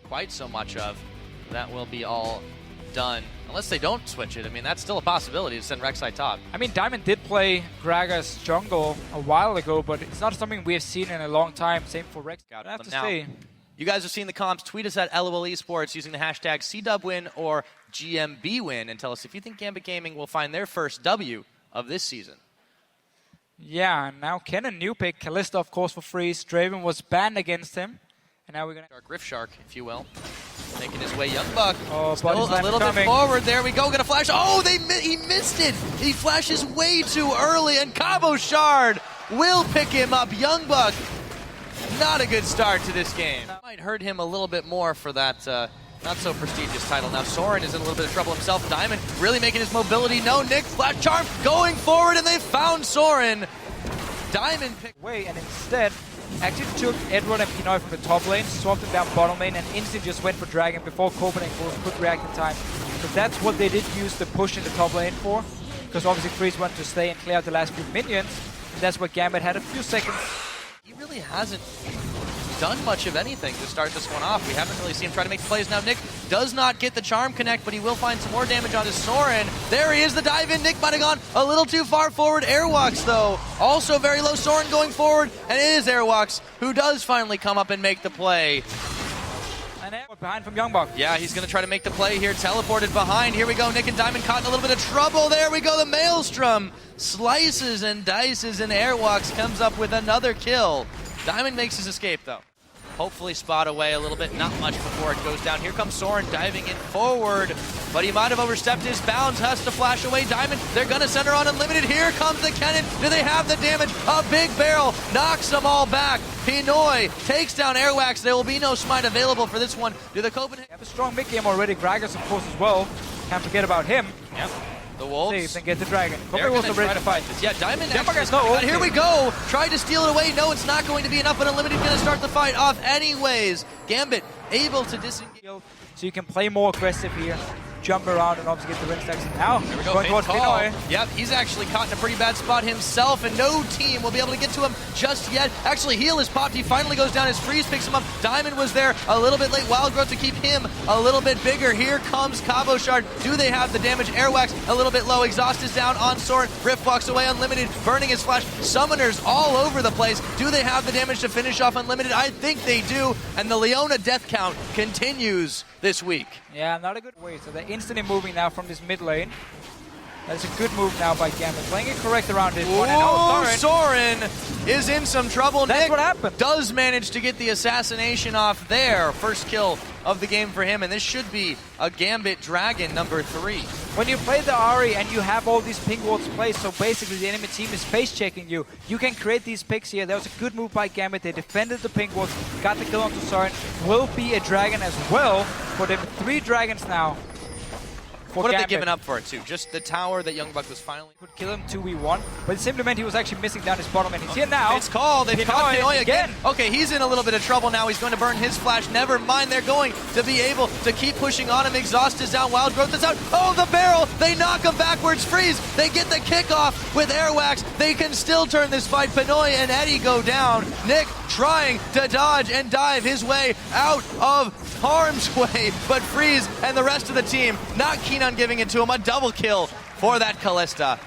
quite so much of. That will be all done. Unless they don't switch it. I mean, that's still a possibility to send Rek'Sai top. I mean, Diamond did play Gragas jungle a while ago, but it's not something we have seen in a long time. Same for Rex. I have to say. You guys have seen the comps. Tweet us at LOL Esports using the hashtag CDubWin or GMBWin and tell us if you think Gambit Gaming will find their first W of this season. Yeah, now Kennen new pick. Kalista, of course, for Freeze. Draven was banned against him. And now we're going to... Dark Rift Shark, if you will. Making his way, Young Buck. Oh, still a little bit forward. There we go. Gonna flash. Oh, he missed it. He flashes way too early, and Cabo Shard will pick him up. Young Buck, not a good start to this game. Might hurt him a little bit more for that not so prestigious title. Now Soren is in a little bit of trouble himself. Diamond really making his mobility. No, Nick flash charm going forward, and they found Soren. Diamond picked away, and instead actually took Edward and Pinoy from the top lane, swapped him down bottom lane, and instantly just went for Dragon before Copenhagen could react in time. So that's what they did use the push in the top lane for, because obviously Freeze wanted to stay and clear out the last few minions, and that's where Gambit had a few seconds. He really hasn't done much of anything to start this one off. We haven't really seen him try to make plays. Now Nick does not get the charm connect, but he will find some more damage onto Soren. There he is, the dive in. Nick might have gone a little too far forward. Airwalks though, also very low. Soren going forward, and it is Airwalks who does finally come up and make the play. And behind from Youngbuck. Yeah, he's going to try to make the play here. Teleported behind. Here we go. Nick and Diamond caught in a little bit of trouble. There we go. The Maelstrom slices and dices, and Airwalks comes up with another kill. Diamond makes his escape though. Hopefully spot away a little bit, not much before it goes down. Here comes Soren diving in forward, but he might have overstepped his bounds, has to flash away. Diamond, they're gonna send her on Unlimited. Here comes the cannon. Do they have the damage? A big barrel knocks them all back. Pinoy takes down Airwax. There will be no smite available for this one. Do the Copenhagen have a strong mid game already? Gragas, of course, as well. Can't forget about him. Yep. The Wolves. Safe and get the Dragon. They're going to try to fight this. Yeah, Diamond actually, here we go. Tried to steal it away. No, it's not going to be enough, but Unlimited going to start the fight off anyways. Gambit able to disengage. So you can play more aggressive here. Jump around and obviously get the ring stacks. Now, there we go. Going towards Pinoy. Yep, he's actually caught in a pretty bad spot himself, and no team will be able to get to him just yet. Actually, heal is popped. He finally goes down. His freeze picks him up. Diamond was there a little bit late. Wild Growth to keep him a little bit bigger. Here comes Cabo Shard. Do they have the damage? Airwax a little bit low. Exhaust is down on Soren. Rift walks away. Unlimited burning his flash. Summoners all over the place. Do they have the damage to finish off Unlimited? I think they do. And the Leona death count continues this week. Yeah, not a good way. So they're instantly moving now from this mid lane. That's a good move now by Gambit. Playing it correct around this one. And Soren is in some trouble. That's Nick what happened. Does manage to get the assassination off there. First kill of the game for him, and this should be a Gambit Dragon number 3. When you play the Ahri and you have all these ping wards placed, so basically the enemy team is face checking you, you can create these picks here. That was a good move by Gambit. They defended the ping wards, got the kill onto Soren. Will be a dragon as well. For them, 3 dragons now. What have they given up for it too? Just the tower that Youngbuck was finally... Could kill him 2v1, but it simply meant he was actually missing down his bottom, and he's here now. It's called. They've caught Pinoy again. Okay, he's in a little bit of trouble now. He's going to burn his flash. Never mind. They're going to be able to keep pushing on him. Exhaust is down. Wild Growth is out. Oh, the barrel. They knock him backwards. Freeze. They get the kickoff with Airwax. They can still turn this fight. Pinoy and Eddie go down. Nick trying to dodge and dive his way out of harm's way, but Freeze and the rest of the team not keen on giving it to him. A double kill for that Kalista.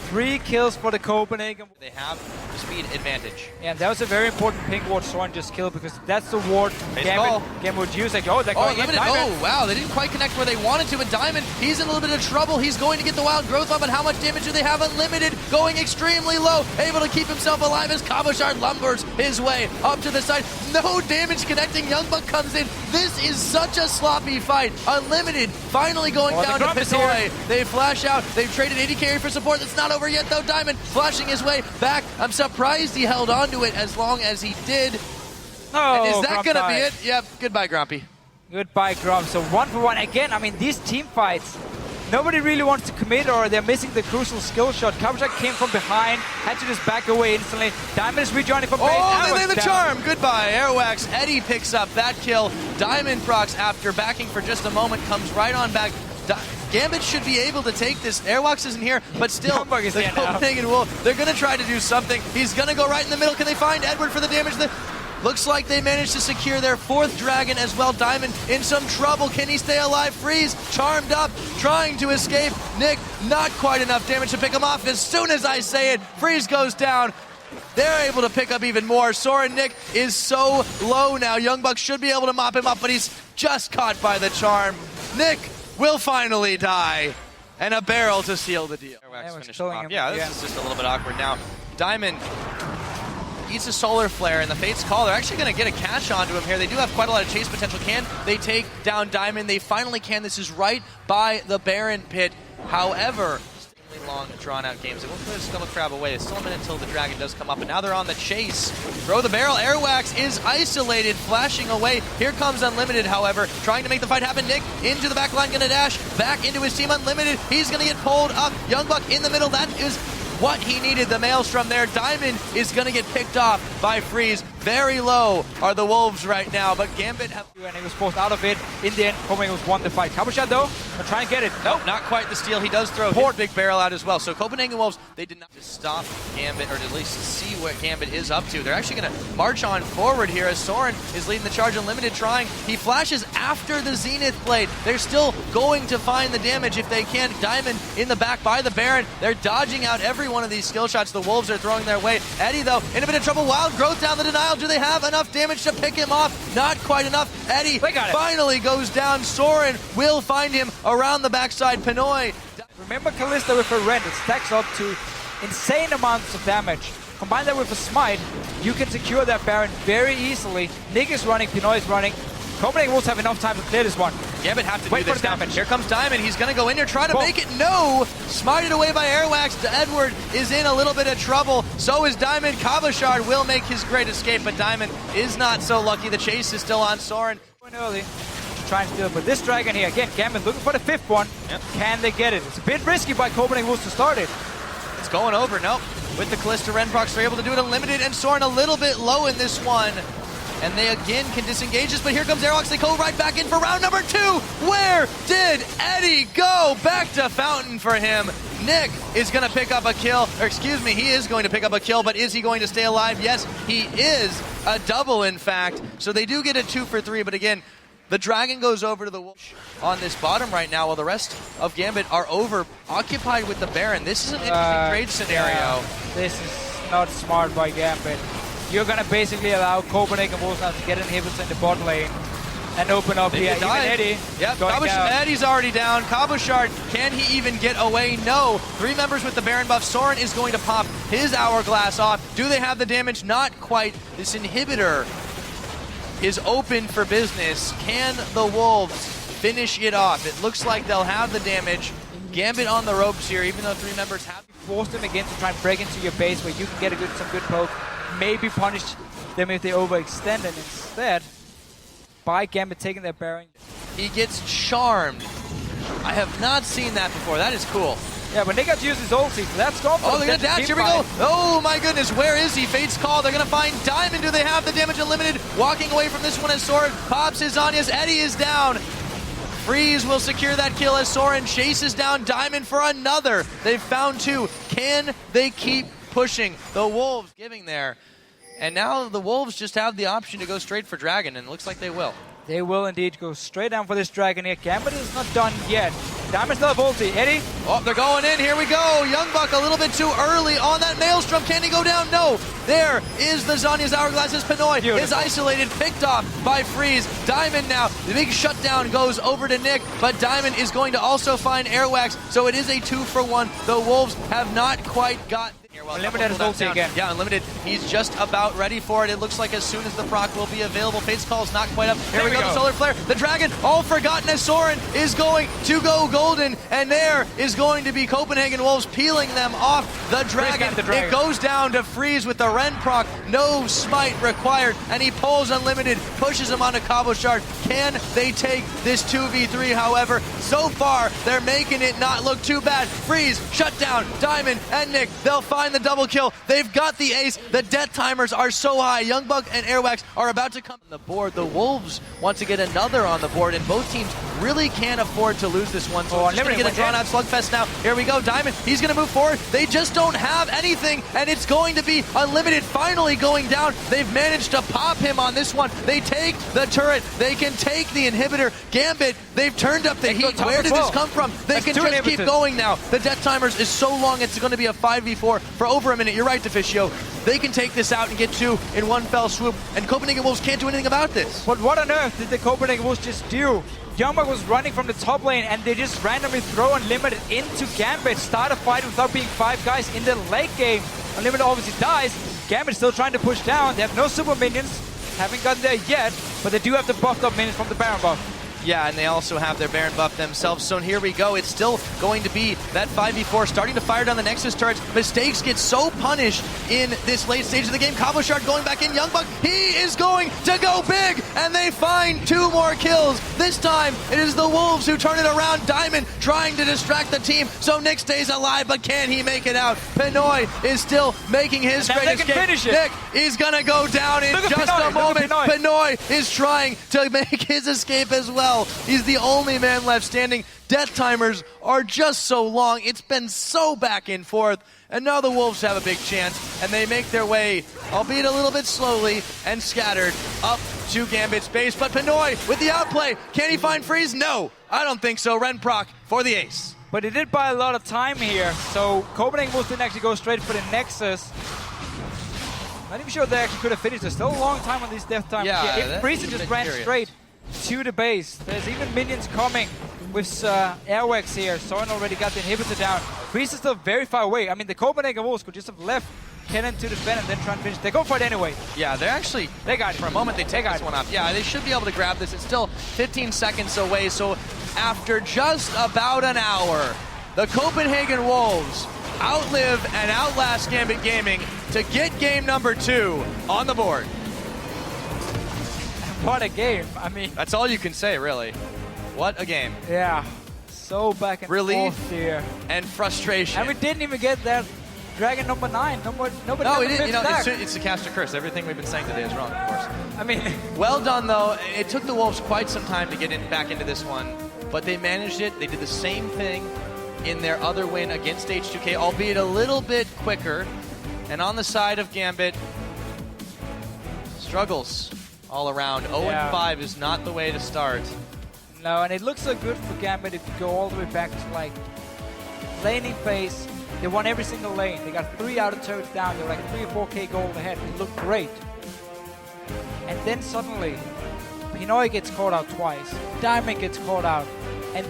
3 kills for the Copenhagen. They have speed advantage. Yeah, and that was a very important ping ward Soren just killed, because that's the ward Gambit would use. Like, oh, they're going in. Oh, wow, they didn't quite connect where they wanted to, and Diamond, he's in a little bit of trouble. He's going to get the Wild Growth on, but how much damage do they have? Unlimited, going extremely low, able to keep himself alive as Cabo Shard lumbers his way up to the side. No damage connecting. Youngbuck comes in. This is such a sloppy fight. Unlimited finally going down to Pinoy. They flash out. They've traded AD carry for support. That's not over yet, though. Diamond flashing his way back. I'm surprised he held on to it as long as he did. Oh, and is that going to be it? Yep. Goodbye, Grumpy. Goodbye, Grump. So 1 for 1 again. I mean, these team fights, nobody really wants to commit, or they're missing the crucial skill shot. Kabachak came from behind, had to just back away instantly. Diamond is rejoining from base. Oh, they lay the charm. Goodbye, Airwax. Eddie picks up that kill. Diamond procs, after backing for just a moment, comes right on back. Gambit should be able to take this. Airwalks isn't here, but still, the Copenhagen Wolf, they're going to try to do something. He's going to go right in the middle. Can they find Edward for the damage? Looks like they managed to secure their 4th dragon as well. Diamond in some trouble. Can he stay alive? Freeze, charmed up, trying to escape. Nick, not quite enough damage to pick him off. As soon as I say it, Freeze goes down. They're able to pick up even more. Soren Nick is so low now. Young Buck should be able to mop him up, but he's just caught by the charm. Nick will finally die. And a barrel to seal the deal. Yeah, this is just a little bit awkward now. Diamond eats a solar flare, and the Fates call. They're actually going to get a catch onto him here. They do have quite a lot of chase potential. Can they take down Diamond? They finally can. This is right by the Baron pit. However, long, drawn-out games. They won't put a Stomach Crab away. It's still a minute until the Dragon does come up, and now they're on the chase. Throw the barrel. Airwax is isolated, flashing away. Here comes Unlimited, however, trying to make the fight happen. Nick into the back line, gonna dash back into his team. Unlimited, he's gonna get pulled up. Young Buck in the middle. That is what he needed. The Maelstrom there. Diamond is gonna get picked off by Freeze. Very low are the Wolves right now, but Gambit have... And he was forced out of it. In the end, Copenhagen was won the fight. Cabochard though, gonna try and get it. Nope, not quite the steal. He does throw his big barrel out as well. So Copenhagen Wolves, they did not just stop Gambit, or at least see what Gambit is up to. They're actually gonna march on forward here as Soren is leading the charge. Unlimited trying. He flashes after the Zenith Blade. They're still going to find the damage if they can. Diamond in the back by the Baron. They're dodging out every one of these skill shots the Wolves are throwing their way. Eddie though, in a bit of trouble. Wild Growth down the denial. Do they have enough damage to pick him off? Not quite enough. Eddie finally goes down. Soren will find him around the backside. Pinoy. Remember Kalista with her rend. It stacks up to insane amounts of damage. Combine that with a smite, you can secure that Baron very easily. Nick is running, Pinoy is running. Copenhagen Wolves have enough time to clear this one. Gambit have to wait do this for the damage. Here comes Diamond. He's going to go in here, try to make it. No! Smited away by Airwax. Edward is in a little bit of trouble. So is Diamond. Cabochard will make his great escape, but Diamond is not so lucky. The chase is still on Soren. Going early to try and steal it, but this Dragon here, again, Gambit looking for the 5th one. Yep. Can they get it? It's a bit risky by Copenhagen Wolves to start it. It's going over. Nope. With the Kalista Renprox, they're able to do it unlimited, and Soren a little bit low in this one. And they again can disengage this, but here comes Airwalks. They go right back in for round number 2. Where did Eddie go? Back to Fountain for him. Nick is going to pick up a kill, or excuse me, he is going to pick up a kill, but is he going to stay alive? Yes, he is. A double, in fact. So they do get a 2 for 3, but again, the Dragon goes over to the Wolves on this bottom right now, while the rest of Gambit are over, occupied with the Baron. This is an interesting trade scenario. Yeah, this is not smart by Gambit. You're going to basically allow Copenhagen Wolves now to get inhibitors in the bot lane and open up here. Even Eddie. Yep, Eddie's already down. Cabochard, can he even get away? No. 3 members with the Baron buff. Soren is going to pop his hourglass off. Do they have the damage? Not quite. This inhibitor is open for business. Can the Wolves finish it off? It looks like they'll have the damage. Gambit on the ropes here, even though 3 members have... Force them again to try and break into your base where you can get some good poke. Maybe punish them if they overextend, and instead, by Gambit taking their Baron. He gets charmed. I have not seen that before. That is cool. Yeah, but they got to use his ulti, so that's gone for they're going to dash. Here we go. Oh, my goodness. Where is he? Fate's call. They're going to find Diamond. Do they have the damage unlimited? Walking away from this one as Soren pops his Zhonya's. Eddie is down. Freeze will secure that kill as Soren chases down Diamond for another. They've found 2. Can they keep pushing? The Wolves giving there. And now the Wolves just have the option to go straight for Dragon, and it looks like they will. They will indeed go straight down for this Dragon here. Gambit is not done yet. Diamond still have ulti. Eddie? Oh, they're going in. Here we go. Young Buck a little bit too early on that Maelstrom. Can he go down? No. There is the Zhonya's Hourglass as Pinoy is isolated, picked off by Freeze. Diamond now. The big shutdown goes over to Nick, but Diamond is going to also find Airwax, so it is a 2 for 1. The Wolves have not quite got... Unlimited has ulti again. Yeah, Unlimited. He's just about ready for it. It looks like as soon as the proc will be available. Fate's call is not quite up. Here we go. The Solar Flare. The Dragon, all forgotten as Soren is going to go golden. And there is going to be Copenhagen Wolves peeling them off the Dragon. It goes down to Freeze with the Ren proc. No smite required. And he pulls Unlimited, pushes him onto Cabochard. Can they take this 2v3? However, so far, they're making it not look too bad. Freeze, shut down, Diamond, and Nick. They'll find the double kill. They've got the ace. The death timers are so high. Youngbuck and Airwax are about to come on the board. The Wolves want to get another on the board, and both teams really can't afford to lose this one. So Oh, it's just going to get a drawn-out slugfest now. Here we go, Diamond. He's going to move forward. They just don't have anything, and it's going to be Unlimited finally going down. They've managed to pop him on this one. They take the turret. They can take the inhibitor. Gambit, they've turned up the heat. Where did this come from? They can just keep going now. The death timers is so long, it's going to be a 5v4 for over a minute. You're right, Deficio. They can take this out and get 2 in one fell swoop, and Copenhagen Wolves can't do anything about this. But what on earth did the Copenhagen Wolves just do? Youngbuck was running from the top lane, and they just randomly throw Unlimited into Gambit. Start a fight without being 5 guys in the late game. Unlimited obviously dies. Gambit still trying to push down. They have no super minions. Haven't gotten there yet, but they do have the buffed up minions from the Baron buff. Yeah, and they also have their Baron buff themselves. So here we go. It's still going to be that 5v4 starting to fire down the Nexus turrets. Mistakes get so punished in this late stage of the game. Cabochard going back in. Youngbuck, he is going to go big, and they find 2 more kills. This time, it is the Wolves who turn it around. Diamond trying to distract the team, so Nick stays alive, but can he make it out? Pinoy is still making his great escape. Nick is going to go down in just a moment. Pinoy is trying to make his escape as well. He's the only man left standing. Death timers are just so long. It's been so back and forth. And now the Wolves have a big chance, and they make their way, albeit a little bit slowly and scattered, up to Gambit's base. But Pinoy with the outplay. Can he find Freeze? No, I don't think so. Renproc for the ace. But it did buy a lot of time here. So Copenhagen Wolves didn't actually go straight for the Nexus. Not even sure they actually could have finished. There's still a long time on these death timers. Yeah, if Freeze just ran straight to the base. There's even minions coming with Airwax here. Soren already got the inhibitor down. Freeze is still very far away. I mean, the Copenhagen Wolves could just have left Kennen to defend and then try and finish. They go for it anyway. Yeah, they're actually, they got it. For a moment, they take this one up. Yeah, they should be able to grab this. It's still 15 seconds away. So after just about an hour, the Copenhagen Wolves outlive and outlast Gambit Gaming to get game number 2 on the board. What a game. I mean, that's all you can say, really. What a game. Yeah. So back and forth here. And frustration. And we didn't even get that Dragon number 9. Nobody no, it didn't. You know, it's the caster curse. Everything we've been saying today is wrong, of course. I mean, well done, though. It took the Wolves quite some time to get back into this one, but they managed it. They did the same thing in their other win against H2K, albeit a little bit quicker. And on the side of Gambit, struggles all around. 0-5 is not the way to start. No, and it looks so good for Gambit if you go all the way back to like laning phase. They won every single lane. They got 3 outer turrets down. They were like 3 or 4k gold ahead. It looked great. And then suddenly, Pinoy gets caught out twice. Diamond gets caught out. And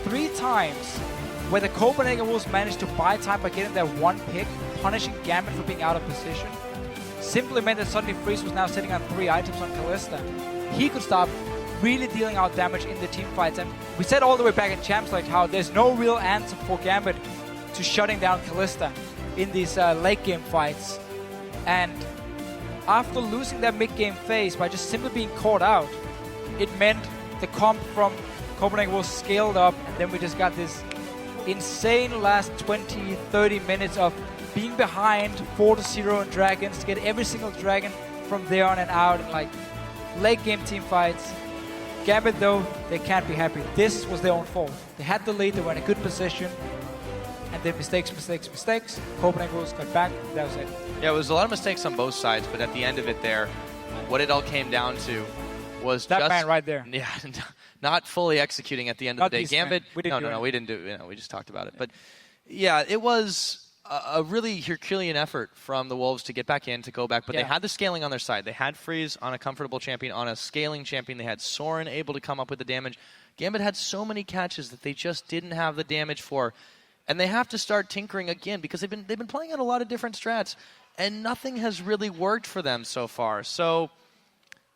3 times where the Copenhagen Wolves managed to buy time by getting that 1 pick, punishing Gambit for being out of position, simply meant that suddenly Freeze was now sitting on 3 items on Kalista. He could start really dealing out damage in the team fights. And we said all the way back in Champs like how there's no real answer for Gambit to shutting down Kalista in these late game fights. And after losing that mid game phase by just simply being caught out, it meant the comp from Copenhagen was scaled up, and then we just got this insane last 20-30 minutes of being behind 4-0 in dragons, get every single dragon from there on and out, and like late game team fights. Gambit though, they can't be happy. This was their own fault. They had the lead, they were in a good position, and then mistakes. Copenhagen Wolves got back, that was it. Yeah, it was a lot of mistakes on both sides, but at the end of it there, what it all came down to was that man right there. Yeah, not fully executing at the end of the day. Gambit, we didn't do it. We just talked about it. But yeah, it was a really Herculean effort from the Wolves to get back in, to go back, but they had the scaling on their side. They had Freeze on a comfortable champion, on a scaling champion. They had Soren able to come up with the damage. Gambit had so many catches that they just didn't have the damage for, and they have to start tinkering again because they've been playing out a lot of different strats, and nothing has really worked for them so far. So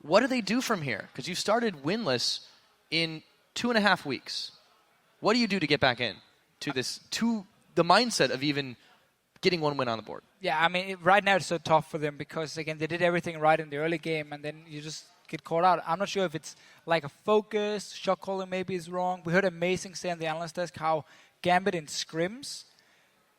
what do they do from here? Because you started winless in 2.5 weeks. What do you do to get back in to this, to the mindset of even getting 1 win on the board? Yeah, I mean, right now it's so tough for them because, again, they did everything right in the early game, and then you just get caught out. I'm not sure if it's like a focus, shot calling maybe is wrong. We heard Amazing say on the analyst desk how Gambit in scrims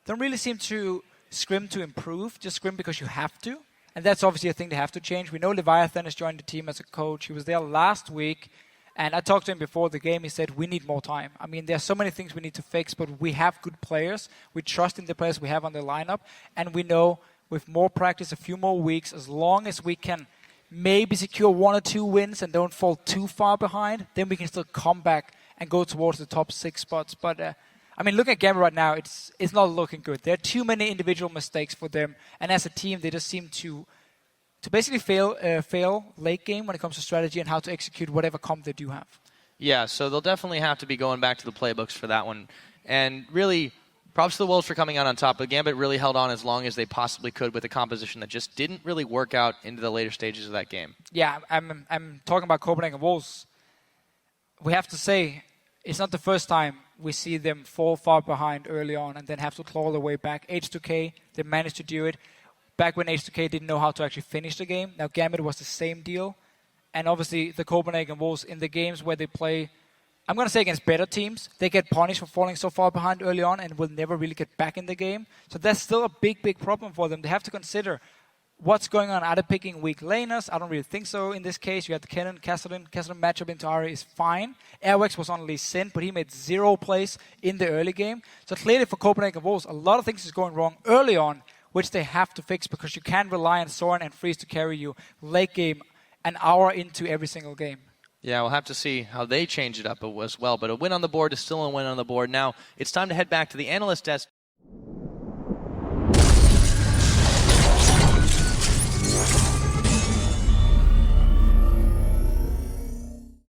don't really seem to scrim to improve, just scrim because you have to. And that's obviously a thing they have to change. We know Leviathan has joined the team as a coach. He was there last week. And I talked to him before the game. He said, we need more time. I mean, there's so many things we need to fix, but we have good players. We trust in the players we have on the lineup. And we know with more practice, a few more weeks, as long as we can maybe secure 1 or 2 wins and don't fall too far behind, then we can still come back and go towards the top 6 spots. But, I mean, looking at Gambit right now, it's not looking good. There are too many individual mistakes for them. And as a team, they just seem to basically fail late game when it comes to strategy and how to execute whatever comp they do have. Yeah, so they'll definitely have to be going back to the playbooks for that one. And really, props to the Wolves for coming out on top. But Gambit really held on as long as they possibly could with a composition that just didn't really work out into the later stages of that game. Yeah, I'm talking about Copenhagen Wolves. We have to say, it's not the first time we see them fall far behind early on and then have to claw their way back. H2K, they managed to do it. Back when H2K didn't know how to actually finish the game. Now Gambit was the same deal. And obviously the Copenhagen Wolves in the games where they play, I'm going to say against better teams, they get punished for falling so far behind early on and will never really get back in the game. So that's still a big, big problem for them. They have to consider what's going on. Are they picking weak laners? I don't really think so in this case. You have the Kennen, Cassidy matchup into Ahri is fine. Airwax was on Lee Sin, but he made 0 plays in the early game. So clearly for Copenhagen Wolves, a lot of things is going wrong early on, which they have to fix because you can't rely on Soren and Freeze to carry you late game an hour into every single game. Yeah, we'll have to see how they change it up as well. But a win on the board is still a win on the board. Now, it's time to head back to the analyst desk